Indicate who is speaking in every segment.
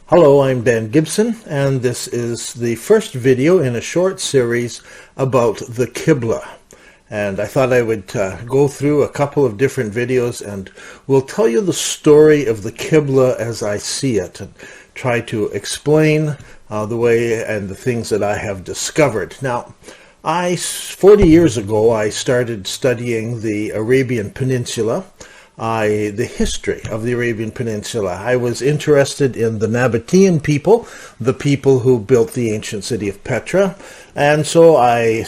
Speaker 1: Hello, I'm Dan Gibson, and this is the first video in a short series about the Qibla. And I thought I would go through a couple of different videos and we'll tell you the story of the Qibla as I see it and try to explain the way and the things that I have discovered. Now, 40 years ago, I started studying the Arabian Peninsula. The history of the Arabian Peninsula. I was interested in the Nabatean people, the people who built the ancient city of Petra, and so I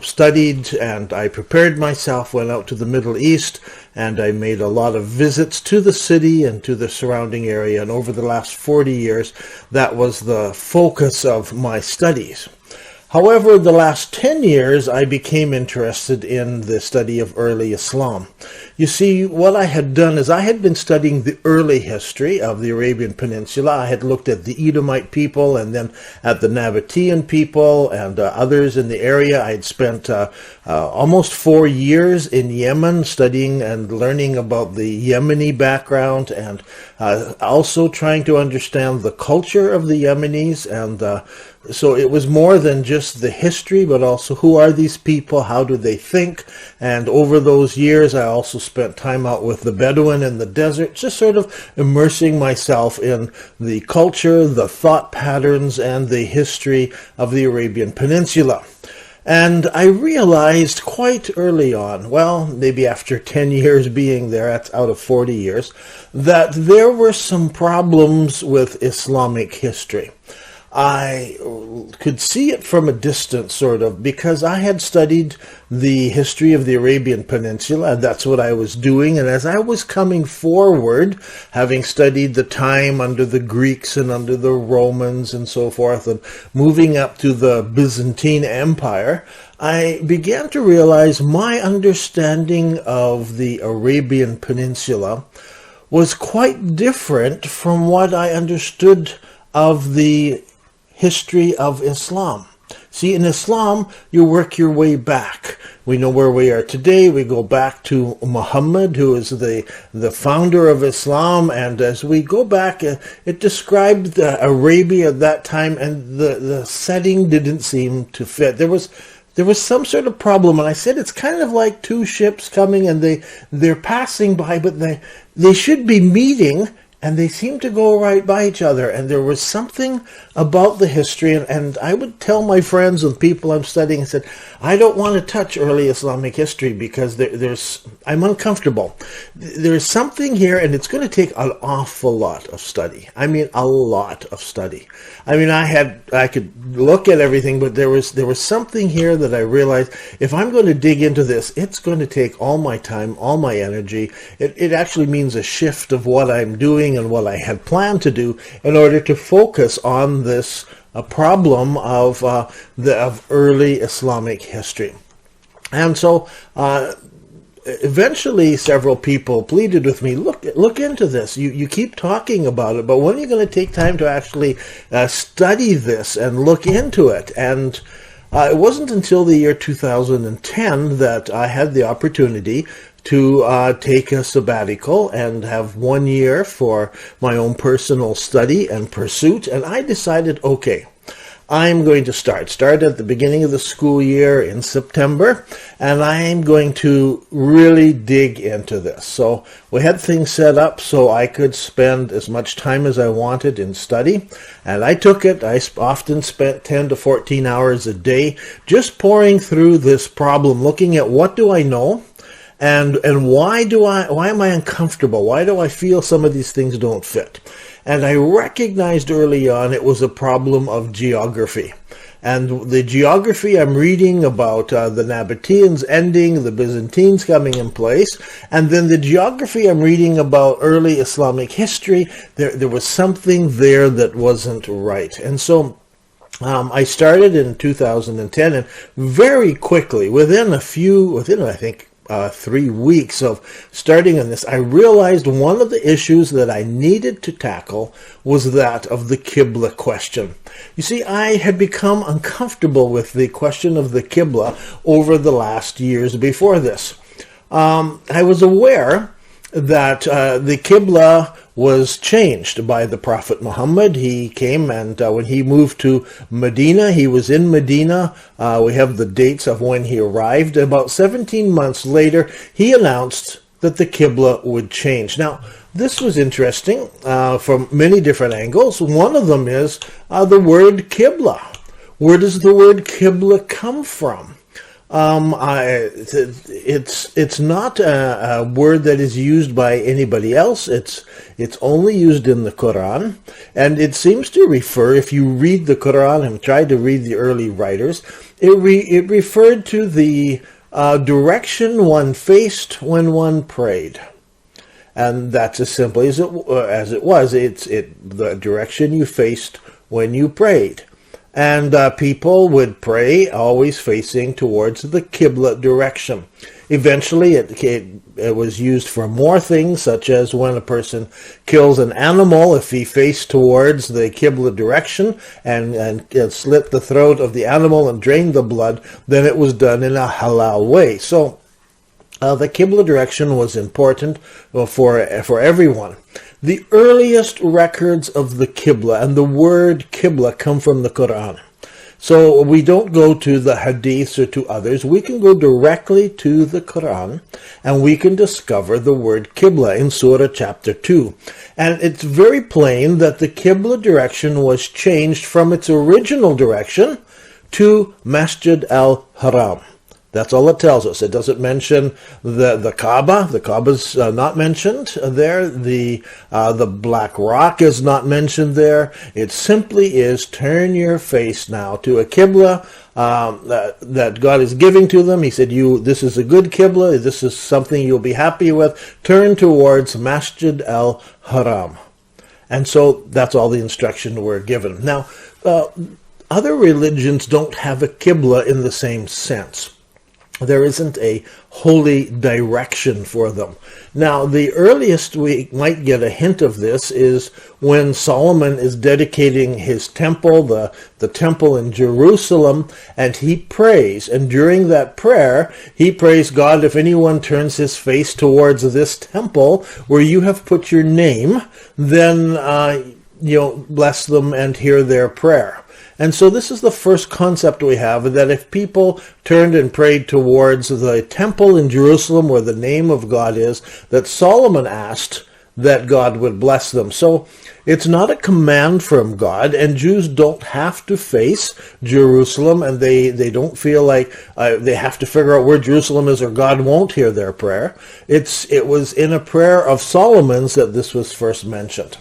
Speaker 1: studied and I prepared myself, went out to the Middle East, and I made a lot of visits to the city and to the surrounding area, and over the last 40 years, that was the focus of my studies. However, the last 10 years, I became interested in the study of early Islam. You see, what I had done is I had been studying the early history of the Arabian Peninsula. I had looked at the Edomite people and then at the Nabatean people and others in the area. I had spent almost 4 years in Yemen studying and learning about the Yemeni background and also trying to understand the culture of the Yemenis. And so it was more than just the history, but also who are these people, how do they think, and over those years I also spent time out with the Bedouin in the desert, just sort of immersing myself in the culture, the thought patterns, and the history of the Arabian Peninsula. And I realized quite early on, well, maybe after 10 years being there, that's out of 40 years, that there were some problems with Islamic history. I could see it from a distance, sort of, because I had studied the history of the Arabian Peninsula, and that's what I was doing. And as I was coming forward, having studied the time under the Greeks and under the Romans and so forth, and moving up to the Byzantine Empire, I began to realize my understanding of the Arabian Peninsula was quite different from what I understood of the history of Islam. See, in Islam, you work your way back. We know where we are today. We go back to Muhammad, who is the founder of Islam. And as we go back, it described Arabia at that time, and the setting didn't seem to fit. There was some sort of problem, and I said it's kind of like two ships coming, and they're passing by, but they should be meeting, and they seem to go right by each other. And there was something about the history, and I would tell my friends and people I'm studying, I said, I don't want to touch early Islamic history because I'm uncomfortable. There's something here, and it's going to take an awful lot of study. I mean, a lot of study. I mean, I could look at everything, but there was something here that I realized if I'm going to dig into this, it's going to take all my time, all my energy. It actually means a shift of what I'm doing and what I had planned to do in order to focus on this problem of early Islamic history. And so eventually several people pleaded with me, look into this. You keep talking about it, but when are you going to take time to actually study this and look into it? And it wasn't until the year 2010 that I had the opportunity to take a sabbatical and have 1 year for my own personal study and pursuit. And I decided, okay, I'm going to start at the beginning of the school year in September, and I'm going to really dig into this. So we had things set up so I could spend as much time as I wanted in study, and I took it. I often spent 10 to 14 hours a day just pouring through this problem, looking at what do I know, and why am I uncomfortable? Why do I feel some of these things don't fit? And I recognized early on it was a problem of geography. And the geography I'm reading about the Nabateans ending, the Byzantines coming in place, and then the geography I'm reading about early Islamic history, there was something there that wasn't right. And so I started in 2010, and very quickly, within I think 3 weeks of starting on this, I realized one of the issues that I needed to tackle was that of the Qibla question. You see, I had become uncomfortable with the question of the Qibla over the last years before this. I was aware that the Qibla was changed by the Prophet Muhammad. He came, and when he moved to Medina, he was in Medina. We have the dates of when he arrived. About 17 months later, he announced that the Qibla would change. Now, this was interesting from many different angles. One of them is the word Qibla. Where does the word Qibla come from? It's not a word that is used by anybody else. It's only used in the Quran, and it seems to refer, if you read the Quran and try to read the early writers, it referred to the direction one faced when one prayed. And that's as simple as it was. It's the direction you faced when you prayed. And people would pray always facing towards the Qibla direction. Eventually, it was used for more things, such as when a person kills an animal, if he faced towards the Qibla direction and slit the throat of the animal and drained the blood, then it was done in a halal way. So the Qibla direction was important for everyone. The earliest records of the Qibla and the word Qibla come from the Quran. So we don't go to the hadiths or to others. We can go directly to the Quran, and we can discover the word Qibla in Surah chapter 2. And it's very plain that the Qibla direction was changed from its original direction to Masjid al-Haram. That's all it tells us. It doesn't mention the Kaaba. The Kaaba's not mentioned there. The black rock is not mentioned there. It simply is turn your face now to a Qibla that God is giving to them. He said, this is a good Qibla. This is something you'll be happy with. Turn towards Masjid al-Haram. And so that's all the instruction we're given. Now, other religions don't have a Qibla in the same sense. There isn't a holy direction for them. Now, the earliest we might get a hint of this is when Solomon is dedicating his temple, the temple in Jerusalem, and he prays. And during that prayer, he prays, God, if anyone turns his face towards this temple where you have put your name, then bless them and hear their prayer. And so this is the first concept we have, that if people turned and prayed towards the temple in Jerusalem where the name of God is, that Solomon asked that God would bless them. So it's not a command from God, and Jews don't have to face Jerusalem, and they don't feel like they have to figure out where Jerusalem is or God won't hear their prayer. It was in a prayer of Solomon's that this was first mentioned.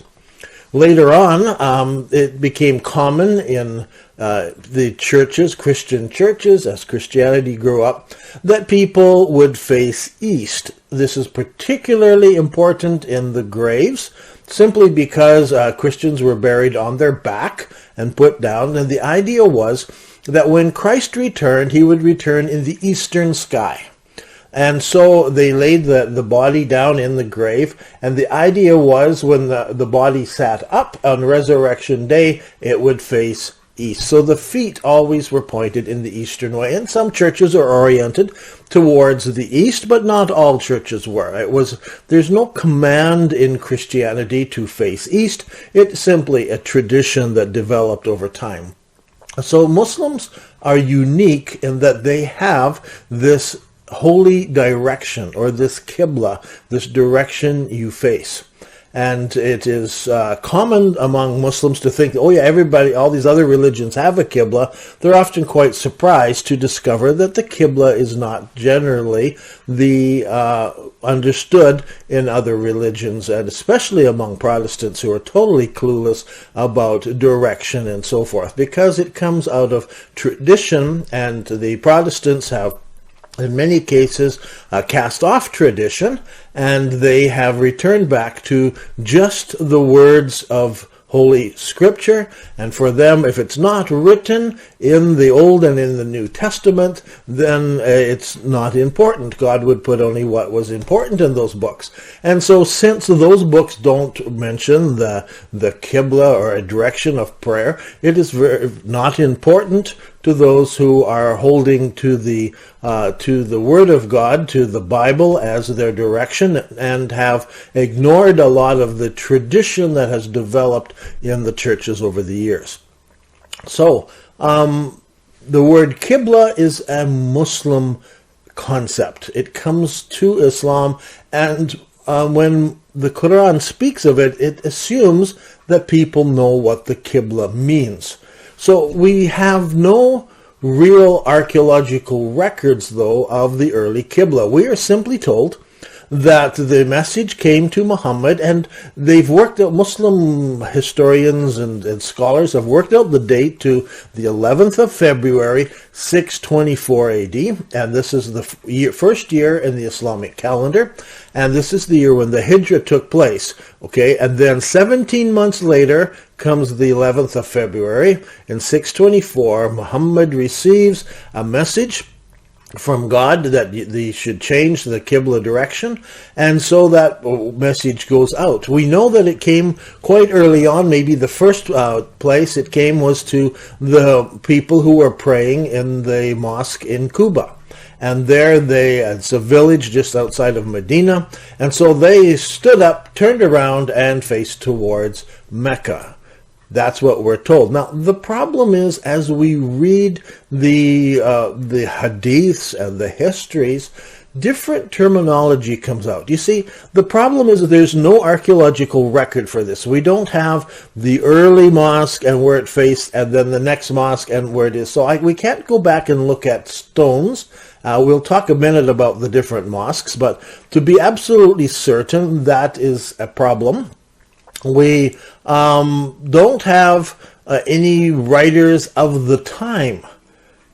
Speaker 1: Later on, it became common in the churches, Christian churches, as Christianity grew up, that people would face east. This is particularly important in the graves, simply because Christians were buried on their back and put down, and the idea was that when Christ returned, he would return in the eastern sky. And so they laid the body down in the grave, and the idea was when the body sat up on Resurrection Day, it would face east. So the feet always were pointed in the eastern way, and some churches are oriented towards the east, but not all churches were. There's no command in Christianity to face east. It's simply a tradition that developed over time. So Muslims are unique in that they have this holy direction, or this Qibla, this direction you face. And it is common among Muslims to think, oh yeah, all these other religions have a Qibla. They're often quite surprised to discover that the Qibla is not generally understood in other religions, and especially among Protestants who are totally clueless about direction and so forth, because it comes out of tradition, and the Protestants have in many cases cast off tradition, and they have returned back to just the words of Holy Scripture. And for them, if it's not written in the Old and in the New Testament, then it's not important. God would put only what was important in those books. And so since those books don't mention the Qibla or a direction of prayer, it is not important to those who are holding to the Word of God, to the Bible as their direction, and have ignored a lot of the tradition that has developed in the churches over the years. So, the word Qibla is a Muslim concept. It comes to Islam, and when the Quran speaks of it, it assumes that people know what the Qibla means. So we have no real archaeological records, though, of the early Qibla. We are simply told that the message came to Muhammad, and they've worked out, Muslim historians and scholars have worked out the date to the 11th of February, 624 AD, and this is the first year in the Islamic calendar, and this is the year when the Hijrah took place, okay, and then 17 months later comes the 11th of February. In 624, Muhammad receives a message from God that they should change the Qibla direction, and so that message goes out. We know that it came quite early on. Maybe the first place it came was to the people who were praying in the mosque in Quba. And there it's a village just outside of Medina, and so they stood up, turned around, and faced towards Mecca. That's what we're told. Now, the problem is, as we read the hadiths and the histories, different terminology comes out. You see, the problem is that there's no archaeological record for this. We don't have the early mosque and where it faced, and then the next mosque and where it is. So we can't go back and look at stones. We'll talk a minute about the different mosques, but to be absolutely certain, that is a problem. We don't have any writers of the time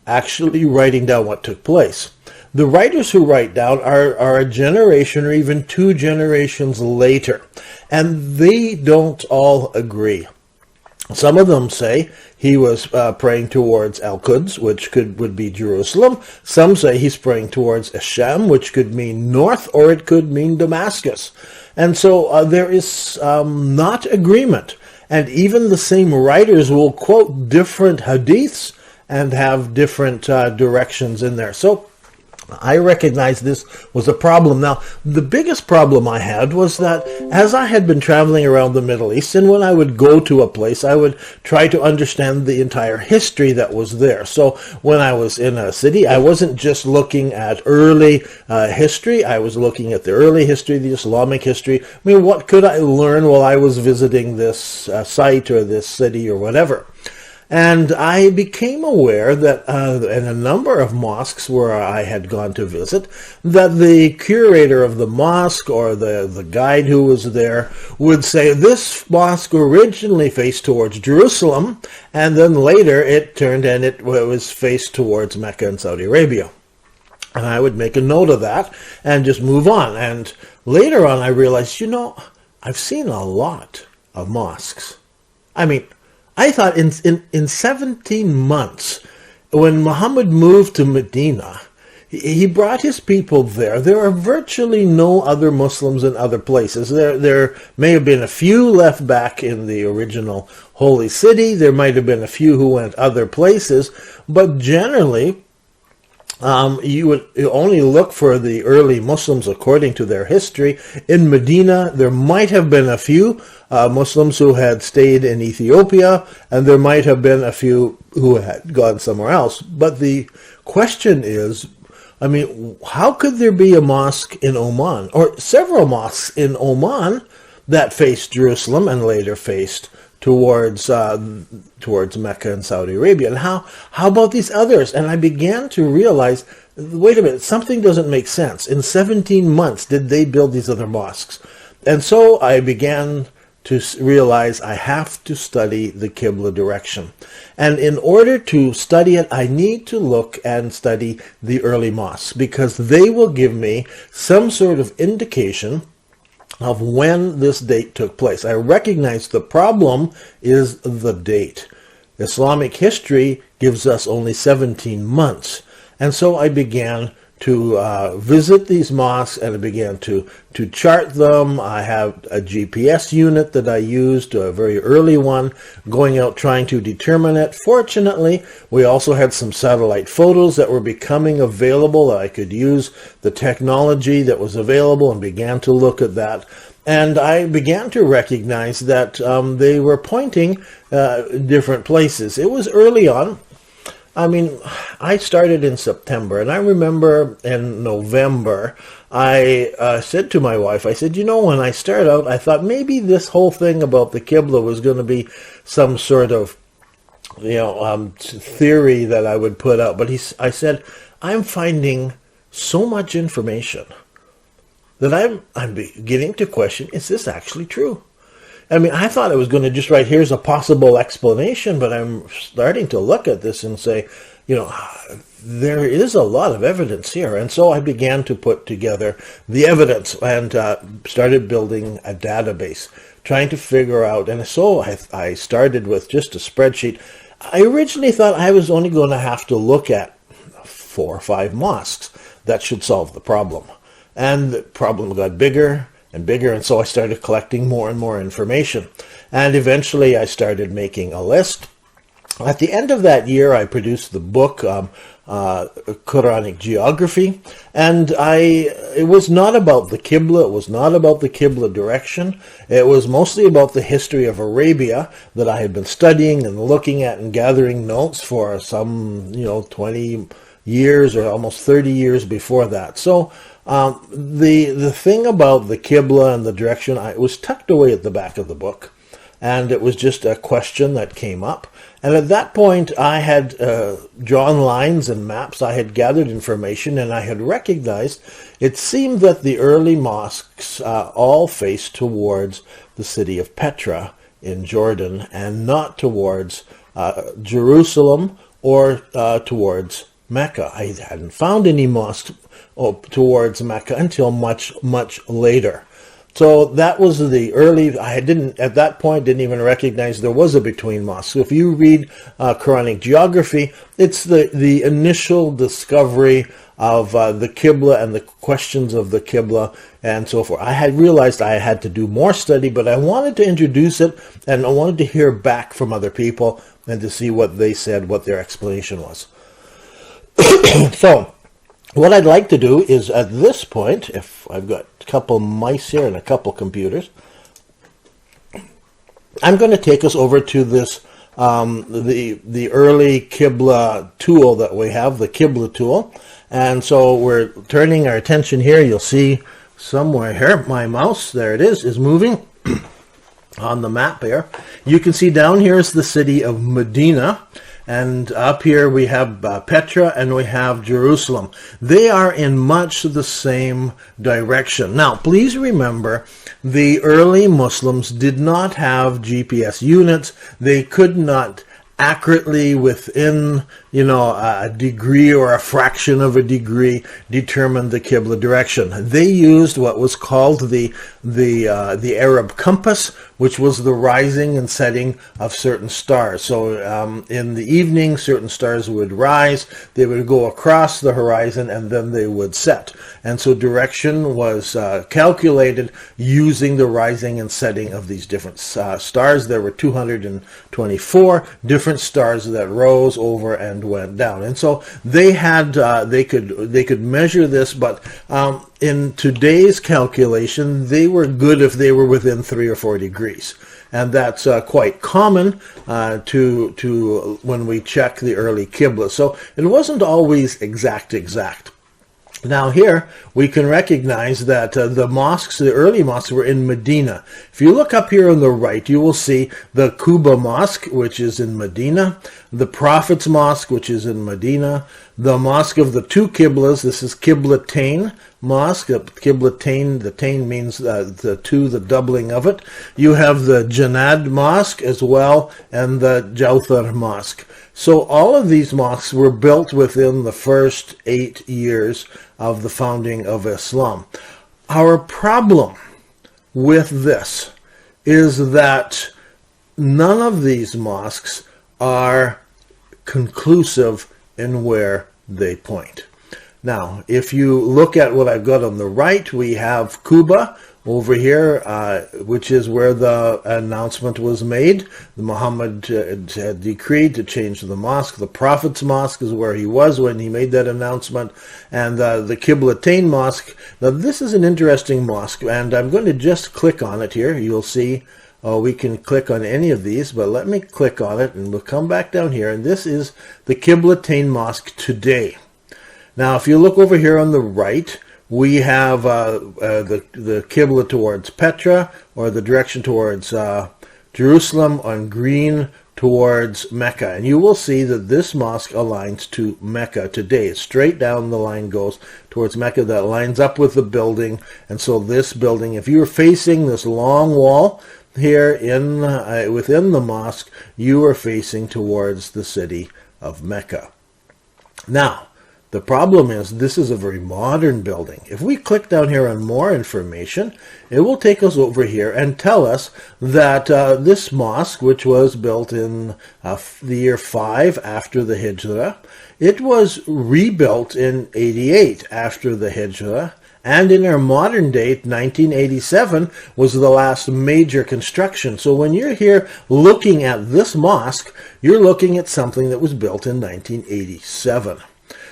Speaker 1: actually writing down what took place. The writers who write down are a generation or even two generations later, and they don't all agree. Some of them say he was praying towards Al-Quds, which would be Jerusalem. Some say he's praying towards Asham, which could mean north, or it could mean Damascus. And so there is not agreement. And even the same writers will quote different hadiths and have different directions in there. So I recognize this was a problem. Now, the biggest problem I had was that as I had been traveling around the Middle East, and when I would go to a place, I would try to understand the entire history that was there. So when I was in a city, I wasn't just looking at early history. I was looking at the early history, the Islamic history. I mean, what could I learn while I was visiting this site or this city or whatever? And I became aware that in a number of mosques where I had gone to visit, that the curator of the mosque or the guide who was there would say, this mosque originally faced towards Jerusalem, and then later it turned and it was faced towards Mecca and Saudi Arabia. And I would make a note of that and just move on. And later on I realized, I've seen a lot of mosques. I mean, I thought in 17 months, when Muhammad moved to Medina, he brought his people there. There are virtually no other Muslims in other places. There may have been a few left back in the original holy city. There might have been a few who went other places. But generally, you would only look for the early Muslims according to their history. In Medina, there might have been a few Muslims who had stayed in Ethiopia, and there might have been a few who had gone somewhere else. But the question is, how could there be a mosque in Oman, or several mosques in Oman, that faced Jerusalem and later faced towards Mecca and Saudi Arabia? And how about these others? And I began to realize, wait a minute, something doesn't make sense. In 17 months, did they build these other mosques? And so I began to realize I have to study the Qibla direction. And in order to study it, I need to look and study the early mosques, because they will give me some sort of indication of when this date took place. I recognize the problem is the date. Islamic history gives us only 17 months. And so I began visit these mosques, and I began to chart them. I have a GPS unit that I used, a very early one, going out trying to determine it. Fortunately, we also had some satellite photos that were becoming available that I could use the technology that was available, and began to look at that. And I began to recognize that they were pointing different places. It was early on. I mean, I started in September, and I remember in November, I said to my wife, I said, you know, when I started out, I thought maybe this whole thing about the Qibla was going to be some sort of, theory that I would put out. But I said, I'm finding so much information that I'm beginning to question, is this actually true? I mean, I thought I was going to just write, here's a possible explanation, but I'm starting to look at this and say, there is a lot of evidence here. And so I began to put together the evidence and started building a database, trying to figure out. And so I started with just a spreadsheet. I originally thought I was only going to have to look at 4 or 5 mosques. That should solve the problem. And the problem got bigger and bigger, and so I started collecting more and more information. And eventually I started making a list. At the end of that year, I produced the book, Quranic Geography, and it was not about the Qibla, it was not about the Qibla direction, it was mostly about the history of Arabia that I had been studying and looking at and gathering notes for some, 20 years or almost 30 years before that. So the thing about the Qibla and the direction, it was tucked away at the back of the book, and it was just a question that came up. And at that point, I had drawn lines and maps, I had gathered information, and I had recognized it seemed that the early mosques all faced towards the city of Petra in Jordan, and not towards Jerusalem or towards Mecca. I hadn't found any mosques towards Mecca until much, much later. So that was the early, at that point, didn't even recognize there was a between mosque. So if you read Quranic Geography, it's the initial discovery of the Qibla and the questions of the Qibla and so forth. I had realized I had to do more study, but I wanted to introduce it, and I wanted to hear back from other people and to see what they said, what their explanation was. So what I'd like to do is, at this point, if I've got a couple mice here and a couple computers, I'm going to take us over to this, the early Qibla tool that we have, the Qibla tool. And so we're turning our attention here. You'll see somewhere here, my mouse, there it is moving on the map here. You can see down here is the city of Medina. And up here we have Petra and we have Jerusalem. They are in much the same direction. Now, please remember, the early Muslims did not have GPS units. They could not accurately, within a degree or a fraction of a degree, determine the Qibla direction. They used what was called the Arab compass, which was the rising and setting of certain stars. So in the evening, certain stars would rise, they would go across the horizon, and then they would set. And so direction was calculated using the rising and setting of these different stars. There were 224 different stars that rose over and went down. And so they had they could measure this, but in today's calculation, they were good if they were within 3 or 4 degrees. And that's quite common to when we check the early Qibla. So it wasn't always exact. Now here, we can recognize that the early mosques were in Medina. If you look up here on the right, you will see the Quba Mosque, which is in Medina, the Prophet's Mosque, which is in Medina, the Mosque of the Two Qiblas, this is Qiblatain Mosque. Qiblatain, the tain means the two, the doubling of it. You have the Janad Mosque as well, and the Jawthar Mosque. So all of these mosques were built within the first 8 years of the founding of Islam. Our problem with this is that none of these mosques are conclusive in where they point. Now, if you look at what I've got on the right, we have Quba over here, which is where the announcement was made. Muhammad had decreed to change the mosque. The Prophet's mosque is where he was when he made that announcement. And the Qibla mosque. Now, this is an interesting mosque, and I'm going to just click on it here. You'll see we can click on any of these, but let me click on it, and we'll come back down here. And this is the Qibla mosque today. Now, if you look over here on the right, we have the Qibla towards Petra, or the direction towards Jerusalem, on green towards Mecca. And you will see that this mosque aligns to Mecca today. Straight down the line goes towards Mecca. That lines up with the building. And so this building, if you were facing this long wall here in within the mosque, you are facing towards the city of Mecca. Now, the problem is this is a very modern building. If we click down here on more information, it will take us over here and tell us that this mosque, which was built in the year 5 after the Hijrah, it was rebuilt in 88 after the Hijrah, and in our modern date, 1987, was the last major construction. So when you're here looking at this mosque, you're looking at something that was built in 1987.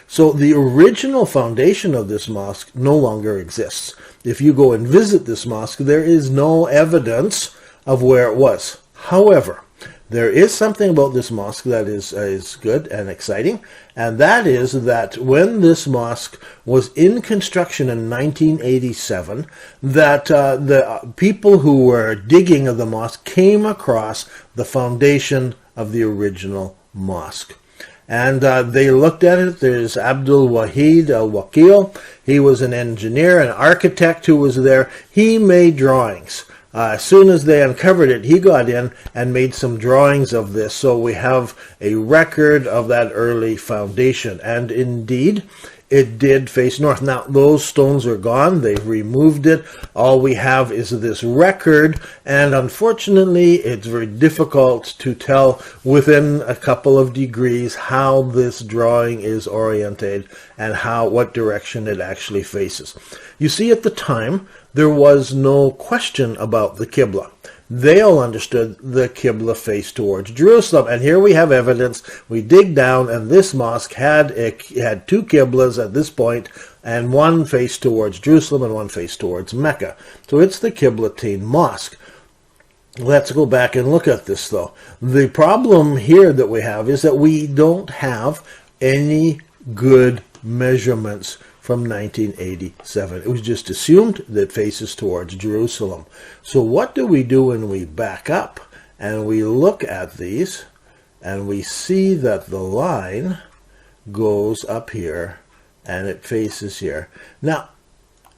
Speaker 1: So the original foundation of this mosque no longer exists. If you go and visit this mosque, there is no evidence of where it was. However, there is something about this mosque that is good and exciting, and that is that when this mosque was in construction in 1987, that the people who were digging of the mosque came across the foundation of the original mosque. And they looked at it. There's Abdul Wahid al-Wakil. He was an engineer, an architect who was there. He made drawings. As soon as they uncovered it, he got in and made some drawings of this. So we have a record of that early foundation. And indeed, it did face north. Now, those stones are gone. They've removed it. All we have is this record, and unfortunately, it's very difficult to tell within a couple of degrees how this drawing is oriented and what direction it actually faces. You see, at the time, there was no question about the Qibla. They all understood the Qibla faced towards Jerusalem. And here we have evidence. We dig down, and this mosque had two Qiblas at this point, and one faced towards Jerusalem and one faced towards Mecca. So it's the Qibla mosque. Let's go back and look at this, though. The problem here that we have is that we don't have any good measurements from 1987. It was just assumed that it faces towards Jerusalem. So what do we do when we back up and we look at these and we see that the line goes up here and it faces here? Now,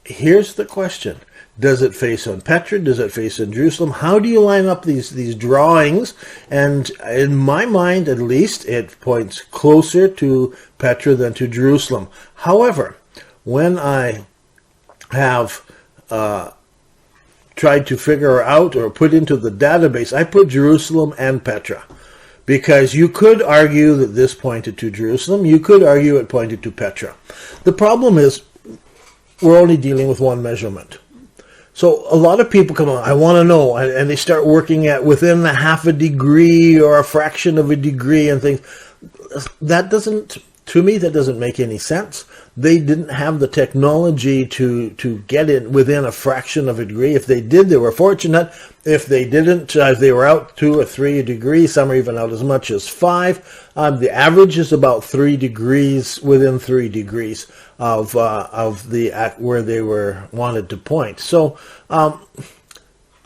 Speaker 1: here's the question. Does it face on Petra? Does it face on Jerusalem? How do you line up these drawings? And in my mind, at least, it points closer to Petra than to Jerusalem. However, when I have tried to figure out or put into the database, I put Jerusalem and Petra. Because you could argue that this pointed to Jerusalem. You could argue it pointed to Petra. The problem is we're only dealing with one measurement. So a lot of people come on, I want to know, and they start working at within a half a degree or a fraction of a degree and things. That doesn't, to me, that doesn't make any sense. They didn't have the technology to get it within a fraction of a degree. If they did, they were fortunate. If they didn't, they were out 2 or 3 degrees. Some are even out as much as 5. The average is about 3 degrees, within 3 degrees of the where they were wanted to point. So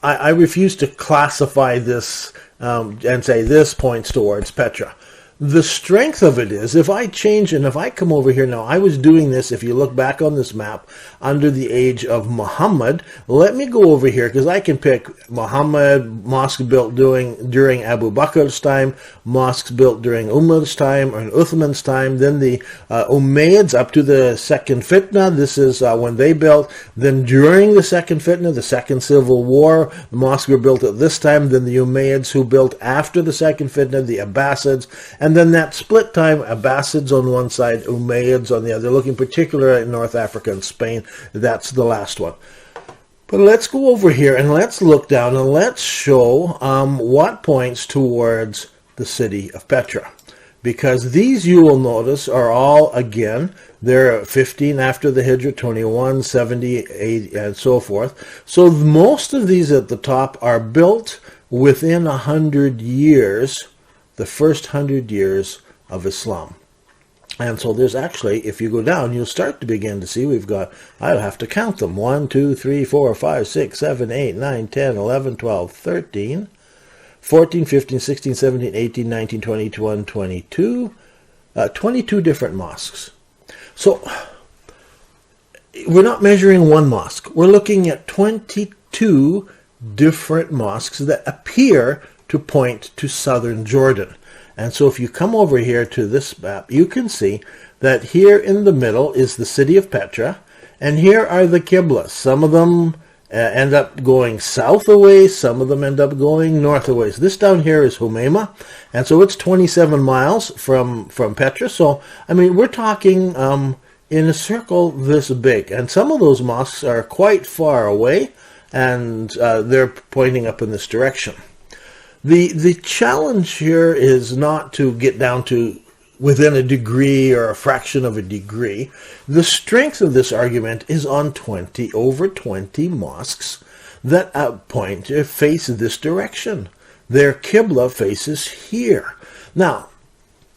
Speaker 1: I refuse to classify this and say this points towards Petra. The strength of it is, if I change and if I come over here now, I was doing this, if you look back on this map, under the age of Muhammad. Let me go over here, because I can pick Muhammad, mosque built during Abu Bakr's time, mosques built during Umar's time, or Uthman's time, then the Umayyads up to the second fitna, this is when they built, then during the second fitna, the second civil war, the mosques were built at this time, then the Umayyads who built after the second fitna, the Abbasids, And then that split time, Abbasids on one side, Umayyads on the other, looking particularly at North Africa and Spain. That's the last one. But let's go over here and let's look down and let's show what points towards the city of Petra. Because these, you will notice, are all, again, they're 15 after the Hijrah, 21, 70, 80, and so forth. So most of these at the top are built within 100 years, the first 100 years of Islam. And so there's actually, if you go down, you'll start to begin to see we've got, I'll have to count them, 1, 2, 3, 4, 5, 6, 7, 8, 9, 10, 11, 12, 13, 14, 15, 16, 17, 18, 19, 20, 21, 22, 22 different mosques. So we're not measuring one mosque. We're looking at 22 different mosques that appear to point to southern Jordan. And so if you come over here to this map, you can see that here in the middle is the city of Petra, and here are the Qiblas. Some of them end up going south a ways, some of them end up going north a ways. This down here is Humayma, and so it's 27 miles from Petra. So, I mean, we're talking in a circle this big, and some of those mosques are quite far away, and they're pointing up in this direction. The challenge here is not to get down to within a degree or a fraction of a degree. The strength of this argument is on over 20 mosques that face this direction. Their Qibla faces here. Now,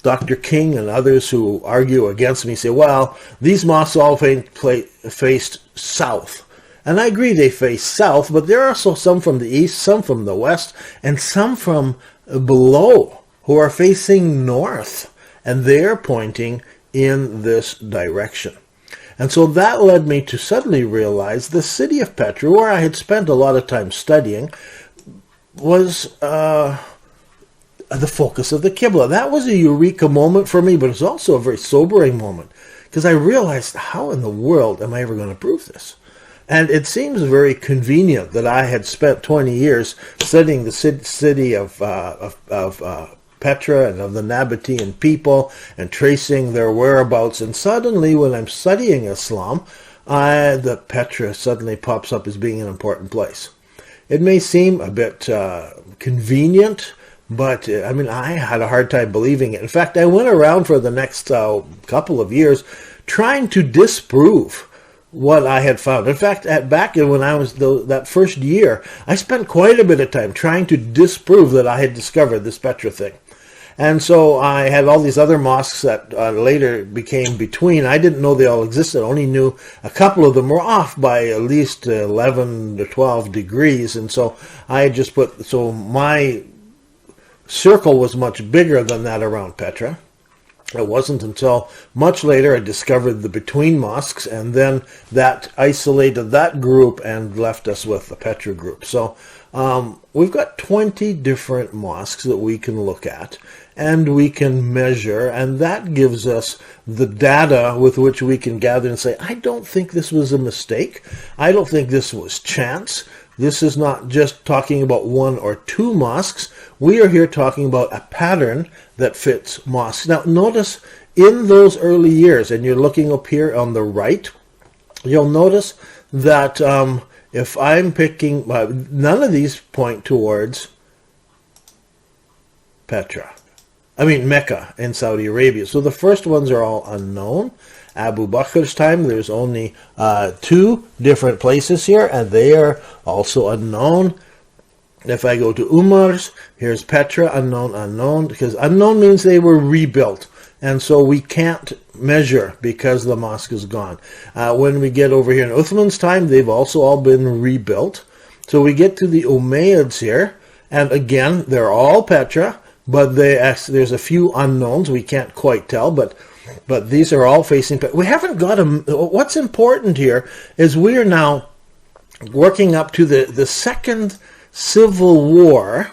Speaker 1: Dr. King and others who argue against me say, well, these mosques all faced south. And I agree they face south, but there are also some from the east, some from the west, and some from below who are facing north. And they're pointing in this direction. And so that led me to suddenly realize the city of Petra, where I had spent a lot of time studying, was the focus of the Qibla. That was a eureka moment for me, but it's also a very sobering moment, because I realized, how in the world am I ever going to prove this? And it seems very convenient that I had spent 20 years studying the city of Petra and of the Nabatean people and tracing their whereabouts. And suddenly, when I'm studying Islam, the Petra suddenly pops up as being an important place. It may seem a bit convenient, but I mean, I had a hard time believing it. In fact, I went around for the next couple of years trying to disprove what I had found. In fact, back when I was that first year, I spent quite a bit of time trying to disprove that I had discovered this Petra thing. And so I had all these other mosques that later became between. I didn't know they all existed. I only knew a couple of them were off by at least 11 to 12 degrees. And so I just so my circle was much bigger than that around Petra. It wasn't until much later I discovered the between mosques, and then that isolated that group and left us with the Petra group. So we've got 20 different mosques that we can look at and we can measure, and that gives us the data with which we can gather and say, I don't think this was a mistake. I don't think this was chance. This is not just talking about one or two mosques. We are here talking about a pattern that fits mosques. Now, notice in those early years, and you're looking up here on the right, you'll notice that if I'm picking, none of these point towards Mecca in Saudi Arabia. So the first ones are all unknown. Abu Bakr's time, there's only 2 different places here, and they are also unknown. If I go to Umar's, here's Petra, unknown, because unknown means they were rebuilt. And so we can't measure because the mosque is gone. When we get over here in Uthman's time, they've also all been rebuilt. So we get to the Umayyads here, and again, they're all Petra, but there's a few unknowns. We can't quite tell, but these are all facing. We haven't got what's important here is we are now working up to the second civil war,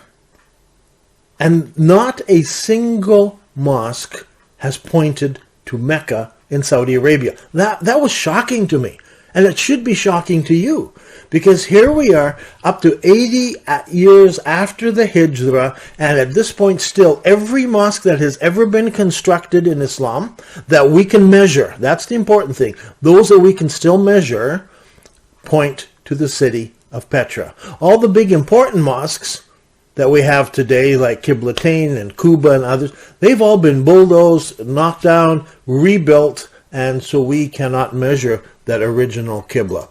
Speaker 1: and not a single mosque has pointed to Mecca in Saudi Arabia. That was shocking to me. And it should be shocking to you, because here we are up to 80 years after the Hijrah, and at this point still every mosque that has ever been constructed in Islam that we can measure, that's the important thing, those that we can still measure point to the city of Petra. All the big important mosques that we have today, like Qiblatain and Quba and others, they've all been bulldozed, knocked down, rebuilt, and so we cannot measure that original Qibla.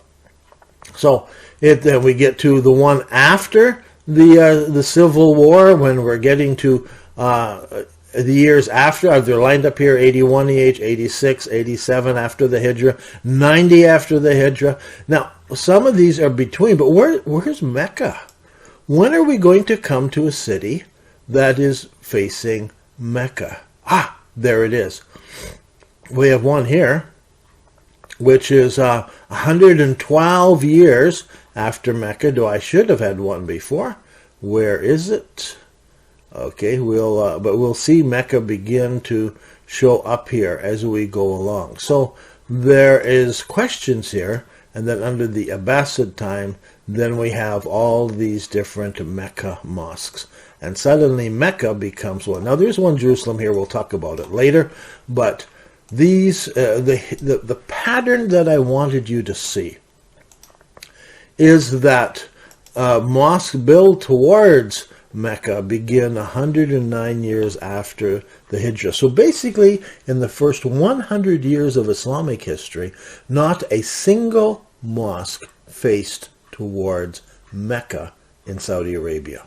Speaker 1: So then we get to the one after the Civil War, when we're getting to the years after. They're lined up here: 81 EH, 86, 87 after the Hijrah, 90 after the Hijrah. Now, some of these are between, but where's Mecca? When are we going to come to a city that is facing Mecca? Ah, there it is. We have one here, which is 112 years after Mecca. I should have had one before. Where is it? Okay, but we'll see Mecca begin to show up here as we go along. So there is questions here, and then under the Abbasid time, then we have all these different Mecca mosques. And suddenly Mecca becomes one. Now there's one Jerusalem here, we'll talk about it later, but these, the pattern that I wanted you to see is that mosques built towards Mecca begin 109 years after the Hijrah. So basically, in the first 100 years of Islamic history, not a single mosque faced towards Mecca in Saudi Arabia.